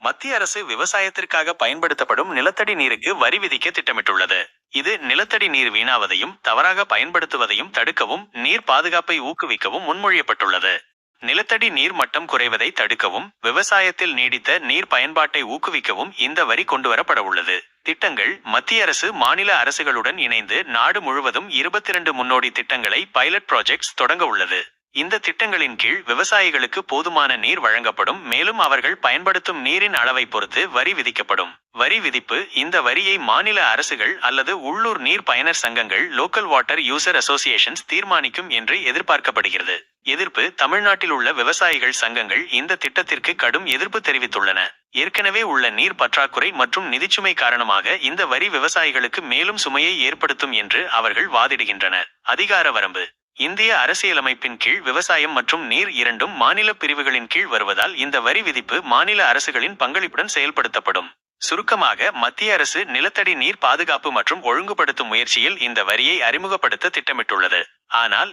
மத்திய அரசு விவசாயத்திற்காக பயன்படுத்தப்படும் நிலத்தடி நீருக்கு வரி விதிக்க திட்டமிட்டுள்ளது. இது நிலத்தடி நீர் வீணாவதையும் தவறாக பயன்படுத்துவதையும் தடுக்கவும் நீர் பாதுகாப்பை ஊக்குவிக்கவும் முன்மொழியப்பட்டுள்ளது. நிலத்தடி நீர் மட்டம் குறைவதை தடுக்கவும் விவசாயத்தில் நீடித்த நீர் பயன்பாட்டை ஊக்குவிக்கவும் இந்த வரி கொண்டுவரப்பட உள்ளது. திட்டங்கள்: மத்திய அரசு மாநில அரசுகளுடன் இணைந்து நாடு முழுவதும் 22 முன்னோடி திட்டங்களை பைலட் ப்ராஜெக்ட்ஸ் தொடங்க உள்ளது. இந்த திட்டங்களின் கீழ் விவசாயிகளுக்கு போதுமான நீர் வழங்கப்படும். மேலும் அவர்கள் பயன்படுத்தும் நீரின் அளவை பொறுத்து வரி விதிக்கப்படும். வரி விதிப்பு: இந்த வரியை மாநில அரசுகள் அல்லது உள்ளூர் நீர் பயனர் சங்கங்கள் லோக்கல் வாட்டர் யூசர் அசோசியேஷன்ஸ் தீர்மானிக்கும் என்று எதிர்பார்க்கப்படுகிறது. எதிர்ப்பு: தமிழ்நாட்டில் உள்ள விவசாயிகள் சங்கங்கள் இந்த திட்டத்திற்கு கடும் எதிர்ப்பு தெரிவித்துள்ளன. ஏற்கனவே உள்ள நீர் பற்றாக்குறை மற்றும் நிதிச்சுமை காரணமாக இந்த வரி விவசாயிகளுக்கு மேலும் சுமையை ஏற்படுத்தும் என்று அவர்கள் வாதிடுகின்றனர். அதிகார வரம்பு: இந்திய அரசியலமைப்பின் கீழ் விவசாயம் மற்றும் நீர் இரண்டும் மாநில பிரிவுகளின் கீழ் வருவதால் இந்த வரி விதிப்பு மாநில அரசுகளின் பங்களிப்புடன் செயல்படுத்தப்படும். சுருக்கமாக, மத்திய அரசு நிலத்தடி நீர் பாதுகாப்பு மற்றும் ஒழுங்குபடுத்தும் முயற்சியில் இந்த வரியை அறிமுகப்படுத்த திட்டமிட்டுள்ளது. ஆனால்